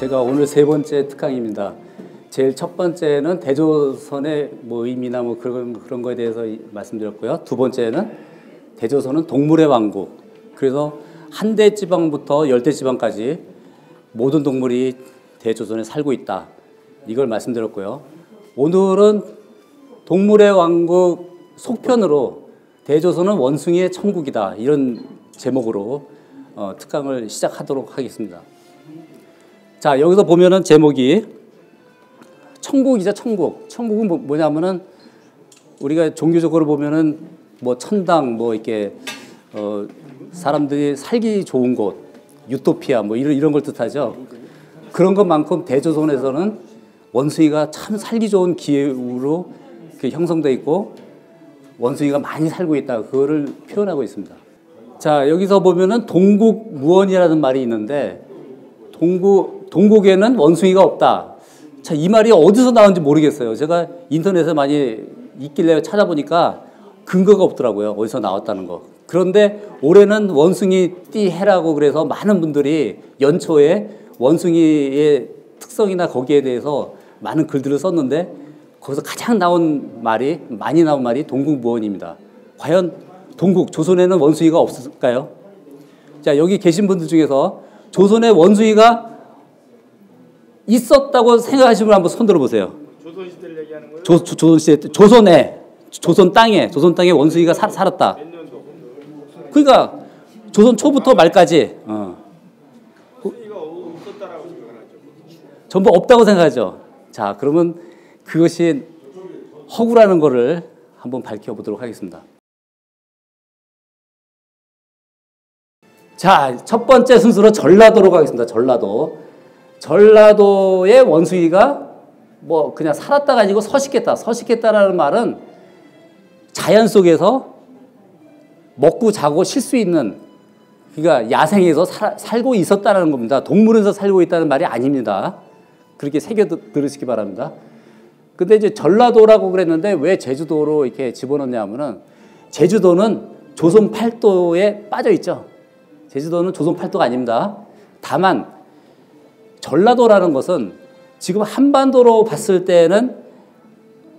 제가 오늘 세 번째 특강입니다. 제일 첫 번째는 대조선의 뭐 의미나 뭐 그런 거에 대해서 말씀드렸고요. 두 번째는 대조선은 동물의 왕국. 그래서 한대 지방부터 열대 지방까지 모든 동물이 대조선에 살고 있다. 이걸 말씀드렸고요. 오늘은 동물의 왕국 속편으로 대조선은 원숭이의 천국이다. 이런 제목으로 특강을 시작하도록 하겠습니다. 자, 여기서 보면은 제목이 천국이죠, 천국. 천국은 뭐냐면은 우리가 종교적으로 보면은 뭐 천당, 뭐 이렇게 사람들이 살기 좋은 곳, 유토피아 뭐 이런 걸 뜻하죠. 그런 것만큼 대조선에서는 원숭이가 참 살기 좋은 기후로 형성되어 있고 원숭이가 많이 살고 있다. 그거를 표현하고 있습니다. 자, 여기서 보면은 동국무원이라는 말이 있는데 동국에는 원숭이가 없다. 자, 이 말이 어디서 나온지 모르겠어요. 제가 인터넷에 많이 있길래 찾아보니까 근거가 없더라고요. 어디서 나왔다는 거. 그런데 올해는 원숭이 띠 해라고 그래서 많은 분들이 연초에 원숭이의 특성이나 거기에 대해서 많은 글들을 썼는데 거기서 가장 많이 나온 말이 동국무원입니다. 과연 조선에는 원숭이가 없을까요? 자, 여기 계신 분들 중에서 조선에 원숭이가 있었다고 생각하시는 분 한번 손 들어보세요. 조선시대를 얘기하는 거예요? 조선시대, 조선 땅에 원숭이가 살았다. 몇 년도? 그러니까 조선 초부터 말까지 원숭이가 없었다라고 생각하죠. 전부 없다고 생각하죠. 자, 그러면 그것이 허구라는 거를 한번 밝혀보도록 하겠습니다. 자, 첫 번째 순서로 전라도로 가겠습니다. 전라도의 원숭이가 뭐 그냥 살았다가 아니고 서식했다. 서식했다라는 말은 자연 속에서 먹고 자고 쉴 수 있는, 그러니까 야생에서 살고 있었다는 겁니다. 동물원에서 살고 있다는 말이 아닙니다. 그렇게 새겨 들으시기 바랍니다. 근데 이제 전라도라고 그랬는데 왜 제주도로 이렇게 집어넣냐 하면은 제주도는 조선 팔도에 빠져 있죠. 제주도는 조선 팔도가 아닙니다. 다만 전라도라는 것은 지금 한반도로 봤을 때는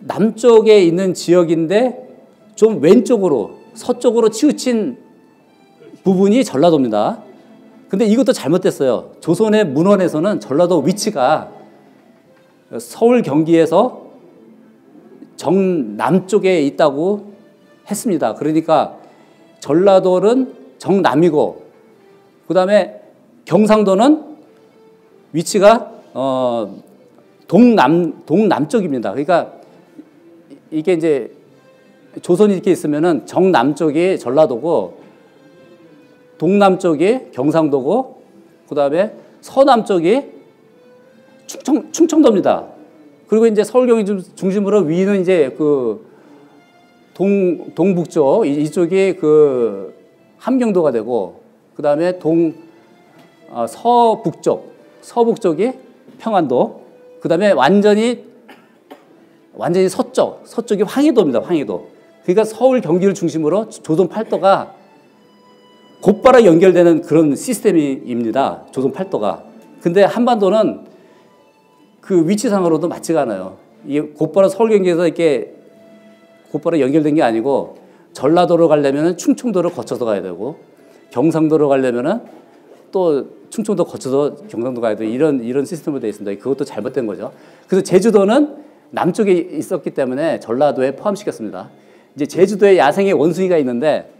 남쪽에 있는 지역인데 좀 왼쪽으로 서쪽으로 치우친 부분이 전라도입니다. 근데 이것도 잘못됐어요. 조선의 문헌에서는 전라도 위치가 서울 경기에서 정남쪽에 있다고 했습니다. 그러니까 전라도는 정남이고 그 다음에 경상도는 위치가 동남쪽입니다. 그러니까 이게 이제 조선이 이렇게 있으면은 정남쪽이 전라도고 동남쪽이 경상도고 그 다음에 서남쪽이 충청도입니다. 그리고 이제 서울 경기 중심으로 위는 이제 그 동북쪽 이쪽이 그 함경도가 되고 그 다음에 서북쪽이 평안도, 그 다음에 완전히 서쪽이 황해도입니다. 황해도. 그러니까 서울 경기를 중심으로 조선 팔도가 곧바로 연결되는 그런 시스템입니다. 조선 팔도가. 근데 한반도는 그 위치상으로도 맞지가 않아요. 이게 곧바로 서울 경기에서 이렇게 곧바로 연결된 게 아니고 전라도로 가려면 충청도를 거쳐서 가야 되고 경상도로 가려면은 또 충청도 거쳐서 경상도 가야 되고 이런 시스템으로 되어 있습니다. 그것도 잘못된 거죠. 그래서 제주도는 남쪽에 있었기 때문에 전라도에 포함시켰습니다. 이제 제주도에 야생의 원숭이가 있는데,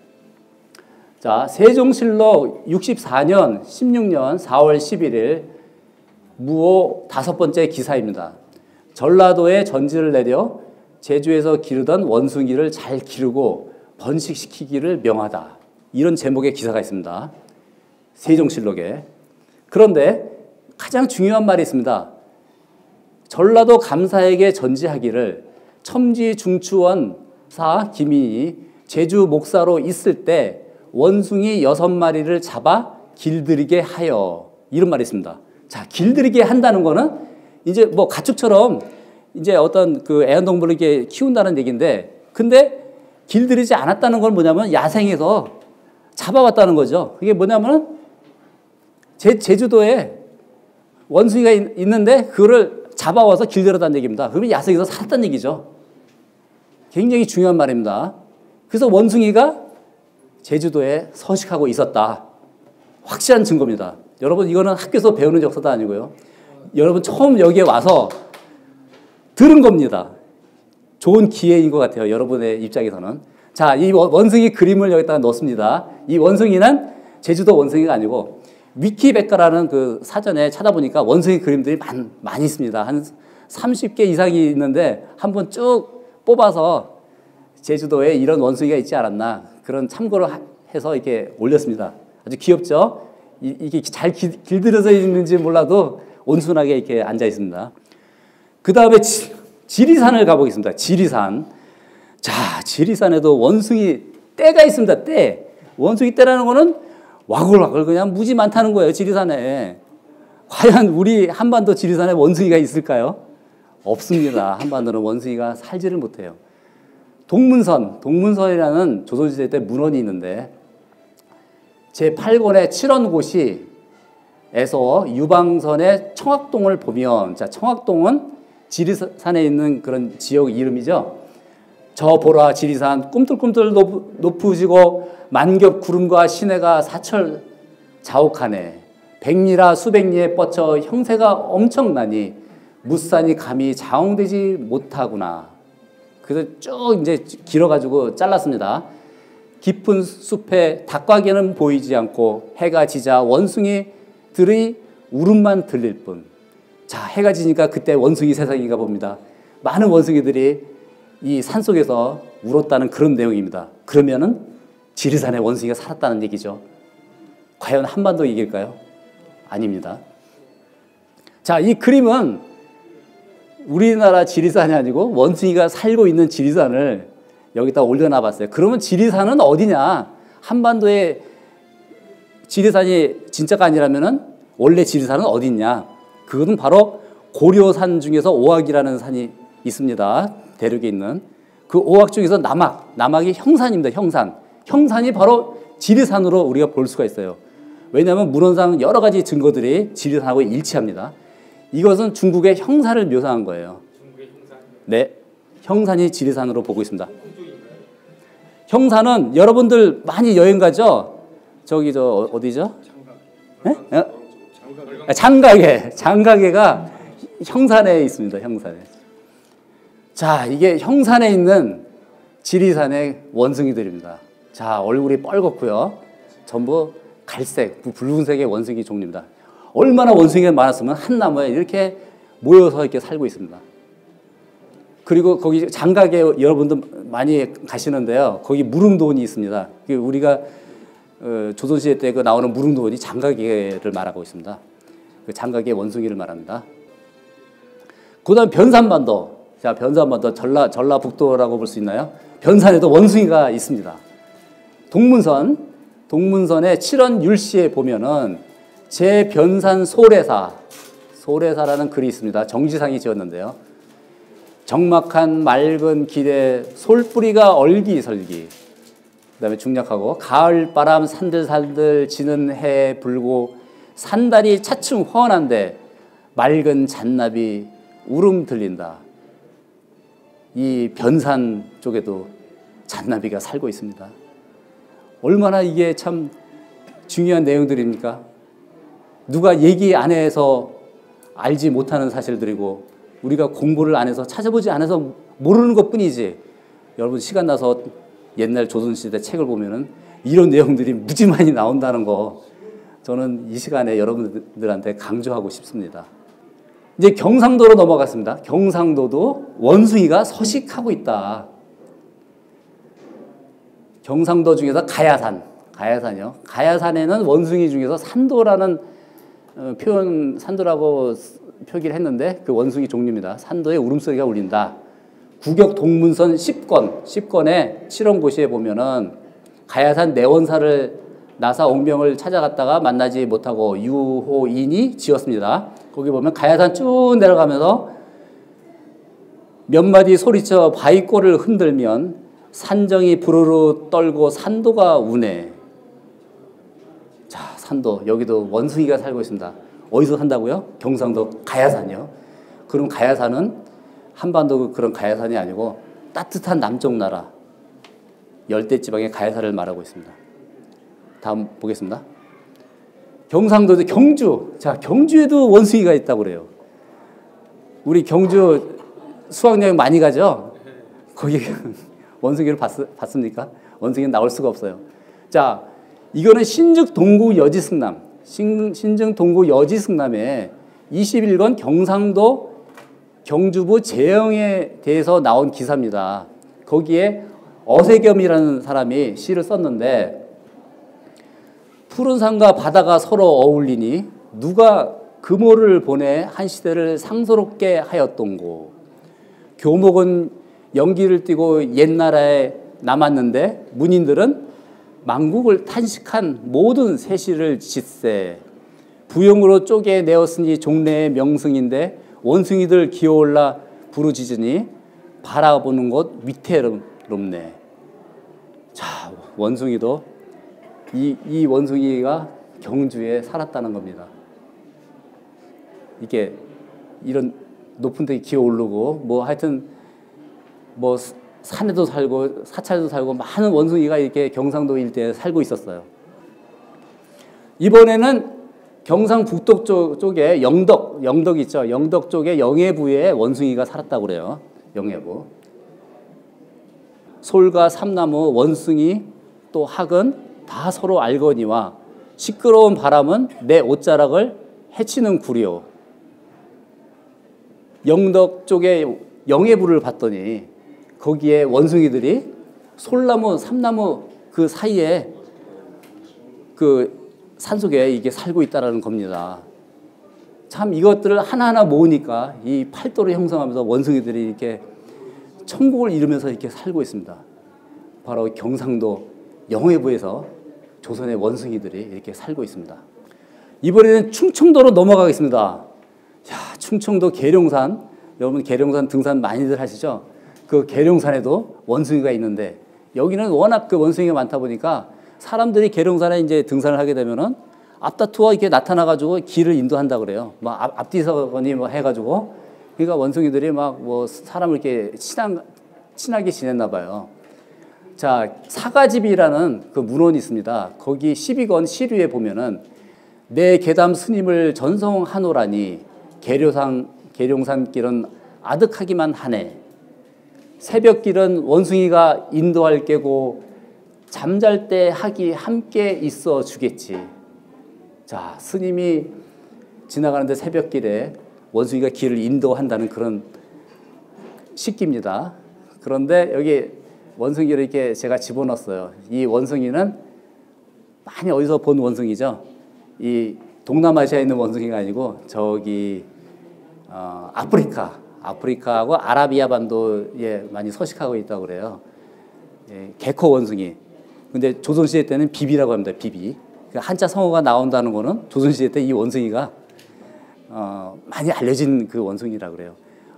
자, 세종실록 64년 16년 4월 11일 무호 5번째 기사입니다. 전라도에 전지를 내려 제주에서 기르던 원숭이를 잘 기르고 번식시키기를 명하다. 이런 제목의 기사가 있습니다. 세종실록에. 그런데 가장 중요한 말이 있습니다. 전라도 감사에게 전지하기를 첨지중추원사 김인이 제주 목사로 있을 때 원숭이 6마리를 잡아 길들이게 하여, 이런 말이 있습니다. 자, 길들이게 한다는 거는 이제 뭐 가축처럼 이제 어떤 그 애완동물을 이렇게 키운다는 얘기인데, 근데 길들이지 않았다는 건 뭐냐면 야생에서 잡아왔다는 거죠. 그게 뭐냐면 제주도에 원숭이가 있는데 그거를 잡아와서 길들였다는 얘기입니다. 그러면 야생에서 살았다는 얘기죠. 굉장히 중요한 말입니다. 그래서 원숭이가 제주도에 서식하고 있었다. 확실한 증거입니다. 여러분 이거는 학교에서 배우는 역사도 아니고요. 여러분 처음 여기에 와서 들은 겁니다. 좋은 기회인 것 같아요. 여러분의 입장에서는. 자, 이 원숭이 그림을 여기다가 넣습니다. 이 원숭이는 제주도 원숭이가 아니고 위키백과라는 그 사전에 찾아보니까 원숭이 그림들이 많이 있습니다. 한 30개 이상이 있는데 한번 쭉 뽑아서 제주도에 이런 원숭이가 있지 않았나 그런 참고를 해서 이렇게 올렸습니다. 아주 귀엽죠? 이게 잘 길들여져 있는지 몰라도 온순하게 이렇게 앉아 있습니다. 그 다음에 지리산을 가보겠습니다. 지리산. 자, 지리산에도 원숭이 떼가 있습니다. 떼. 원숭이 떼라는 거는 와글와글 그냥 무지 많다는 거예요. 지리산에. 과연 우리 한반도 지리산에 원숭이가 있을까요? 없습니다. 한반도는 원숭이가 살지를 못해요. 동문선이라는 조선시대 때 문헌이 있는데 제8권의 칠원고시에서 유방선의 청학동을 보면, 자, 청학동은 지리산에 있는 그런 지역 이름이죠. 저 보라 지리산 꿈틀꿈틀 높으시고 만겹 구름과 시내가 사철 자욱하네. 백리라 수백리에 뻗쳐 형세가 엄청나니 무산이 감히 자웅되지 못하구나. 그래서 쭉 이제 길어가지고 잘랐습니다. 깊은 숲에 닭과개는 보이지 않고 해가 지자 원숭이들의 울음만 들릴 뿐. 자, 해가 지니까 그때 원숭이 세상인가 봅니다. 많은 원숭이들이 이 산속에서 울었다는 그런 내용입니다. 그러면은 지리산에 원숭이가 살았다는 얘기죠. 과연 한반도 얘기일까요? 아닙니다. 자, 이 그림은 우리나라 지리산이 아니고 원숭이가 살고 있는 지리산을 여기다 올려놔 봤어요. 그러면 지리산은 어디냐? 한반도에 지리산이 진짜가 아니라면은 원래 지리산은 어디 있냐? 그것은 바로 고려산 중에서 오악이라는 산이 있습니다. 대륙에 있는. 그 오악 중에서 남악이 형산입니다. 형산이 바로 지리산으로 우리가 볼 수가 있어요. 왜냐하면 문헌상 여러 가지 증거들이 지리산하고 일치합니다. 이것은 중국의 형산을 묘사한 거예요. 중국의 형산? 네. 형산이 지리산으로 보고 있습니다. 형산은 여러분들 많이 여행 가죠? 어디죠? 장가계가 형산에 있습니다. 형산에. 자, 이게 형산에 있는 지리산의 원숭이들입니다. 자, 얼굴이 뻘겋고요. 전부 갈색, 붉은색의 원숭이 종류입니다. 얼마나 원숭이가 많았으면 한 나무에 이렇게 모여서 이렇게 살고 있습니다. 그리고 거기 장가계 여러분들 많이 가시는데요. 거기 무릉도원이 있습니다. 우리가 조선시대 때 그 나오는 무릉도원이 장가계를 말하고 있습니다. 그 장가계 원숭이를 말합니다. 그 다음 변산반도. 자, 변산반도 전라북도라고 볼 수 있나요? 변산에도 원숭이가 있습니다. 동문선의 칠원율시에 보면은 제변산 소래사라는 글이 있습니다. 정지상이 지었는데요. 적막한 맑은 길에 솔뿌리가 얼기설기. 그 다음에 중략하고 가을바람 산들산들 지는 해 불고 산달이 차츰 훤한데 맑은 잣나비 울음 들린다. 이 변산 쪽에도 잣나비가 살고 있습니다. 얼마나 이게 참 중요한 내용들입니까? 누가 얘기 안 해서 알지 못하는 사실들이고 우리가 공부를 안 해서 찾아보지 않아서 모르는 것뿐이지. 여러분 시간 나서 옛날 조선시대 책을 보면은 이런 내용들이 무지 많이 나온다는 거 저는 이 시간에 여러분들한테 강조하고 싶습니다. 이제 경상도로 넘어갔습니다. 경상도도 원숭이가 서식하고 있다. 경상도 중에서 가야산이요. 가야산에는 원숭이 중에서 산도라는 산도라고 표기를 했는데 그 원숭이 종류입니다. 산도에 울음소리가 울린다. 구격 동문선 10권의 칠원고시에 보면은 가야산 내원사를 나사 옹병을 찾아갔다가 만나지 못하고 유호인이 지었습니다. 거기 보면 가야산 쭉 내려가면서 몇 마디 소리쳐 바위골을 흔들면 산정이 부르르 떨고 산도가 우네. 자, 산도. 여기도 원숭이가 살고 있습니다. 어디서 산다고요? 경상도 가야산이요. 그럼 가야산은 한반도 그런 가야산이 아니고 따뜻한 남쪽 나라 열대지방의 가야산을 말하고 있습니다. 다음 보겠습니다. 경상도도 경주. 자, 경주에도 원숭이가 있다고 그래요. 우리 경주 수학여행 많이 가죠? 거기 원숭이를 봤습니까? 원숭이는 나올 수가 없어요. 자, 이거는 신증 동구 여지승남. 신증 동구 여지승남에 21권 경상도 경주부 재영에 대해서 나온 기사입니다. 거기에 어세겸이라는 사람이 시를 썼는데 푸른 산과 바다가 서로 어울리니 누가 금오를 보내 한 시대를 상스럽게 하였던고. 교목은 연기를 띠고 옛나라에 남았는데 문인들은 망국을 탄식한 모든 세시를 짓세. 부용으로 쪼개내었으니 종래의 명승인데 원숭이들 기어올라 부르짖으니 바라보는 곳 위태롭네. 자, 원숭이도 이 원숭이가 경주에 살았다는 겁니다. 이게 이런 높은 데 기어오르고 뭐 하여튼 뭐 산에도 살고 사찰에도 살고 많은 원숭이가 이렇게 경상도 일대에 살고 있었어요. 이번에는 경상북도 쪽에 영덕 있죠. 영덕 쪽에 영해부에 원숭이가 살았다고 그래요. 영해부. 솔과 삼나무, 원숭이 또 학은 다 서로 알거니와 시끄러운 바람은 내 옷자락을 해치는 구려. 영덕 쪽에 영해부를 봤더니 거기에 원숭이들이 솔나무, 삼나무 그 사이에 그 산속에 이게 살고 있다라는 겁니다. 참 이것들을 하나하나 모으니까 이 팔도를 형성하면서 원숭이들이 이렇게 천국을 이루면서 이렇게 살고 있습니다. 바로 경상도 영해부에서 조선의 원숭이들이 이렇게 살고 있습니다. 이번에는 충청도로 넘어가겠습니다. 야, 충청도 계룡산, 여러분 계룡산 등산 많이들 하시죠? 그 계룡산에도 원숭이가 있는데 여기는 워낙 그 원숭이가 많다 보니까 사람들이 계룡산에 이제 등산을 하게 되면은 앞다투어 이렇게 나타나가지고 길을 인도한다 그래요. 뭐 앞뒤서거니 뭐 해가지고 그러니까 원숭이들이 막 뭐 사람을 이렇게 친하게 지냈나 봐요. 자, 사가집이라는 그 문헌이 있습니다. 거기 12권 시류에 보면은 내 계담 스님을 전송하노라니 계룡산길은 아득하기만 하네. 새벽길은 원숭이가 인도할 게고 잠잘 때 학이 함께 있어 주겠지. 자, 스님이 지나가는데 새벽길에 원숭이가 길을 인도한다는 그런 식기입니다. 그런데 여기 원숭이를 이렇게 제가 집어넣었어요. 이 원숭이는 많이 어디서 본 원숭이죠. 이 동남아시아에 있는 원숭이가 아니고 저기 아프리카하고 아라비아 반도에 많이 서식하고 있다고 그래요. 예, 개코 원숭이. 근데 조선시대 때는 비비라고 합니다. 비비. 한자 성어가 나온다는 거는 조선시대 때 이 원숭이가 많이 알려진 그 원숭이라고 그래요.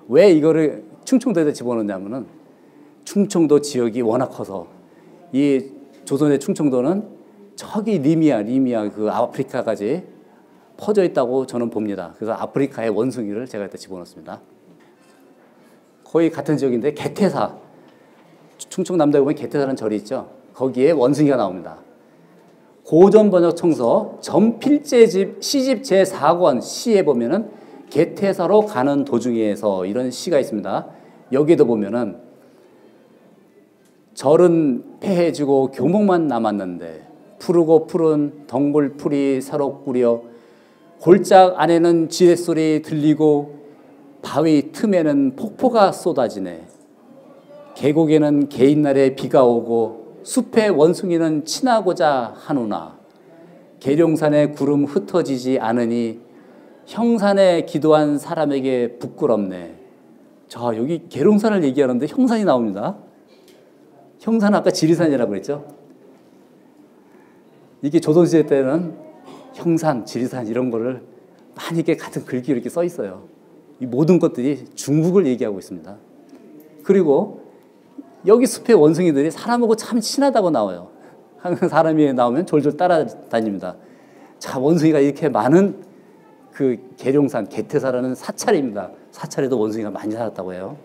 왜 이거를 충청도에다 집어넣냐면은 충청도 지역이 워낙 커서 이 조선의 충청도는 저기 리미아 그 아프리카까지 퍼져 있다고 저는 봅니다. 그래서 아프리카의 원숭이를 제가 이때 집어넣습니다. 거의 같은 지역인데 개태사, 충청남도에 보면 개태사라는 절이 있죠. 거기에 원숭이가 나옵니다. 고전번역청서 전필제집 시집 제4권 시에 보면은 개태사로 가는 도중에서 이런 시가 있습니다. 여기에도 보면은 절은 폐해지고 교목만 남았는데 푸르고 푸른 덩굴풀이 새롭구려 골짝 안에는 지뢰소리 들리고 바위 틈에는 폭포가 쏟아지네. 계곡에는 개인날에 비가 오고 숲의 원숭이는 친하고자 하누나 계룡산에 구름 흩어지지 않으니 형산에 기도한 사람에게 부끄럽네. 자, 여기 계룡산을 얘기하는데 형산이 나옵니다. 형산 아까 지리산이라고 그랬죠. 이게 조선시대 때는 형산, 지리산 이런 거를 많이 이렇게 같은 글귀로 이렇게 써 있어요. 이 모든 것들이 중국을 얘기하고 있습니다. 그리고 여기 숲의 원숭이들이 사람하고 참 친하다고 나와요. 항상 사람이 나오면 졸졸 따라다닙니다. 자, 원숭이가 이렇게 많은 그 계룡산 개태사라는 사찰입니다. 사찰에도 원숭이가 많이 살았다고 해요.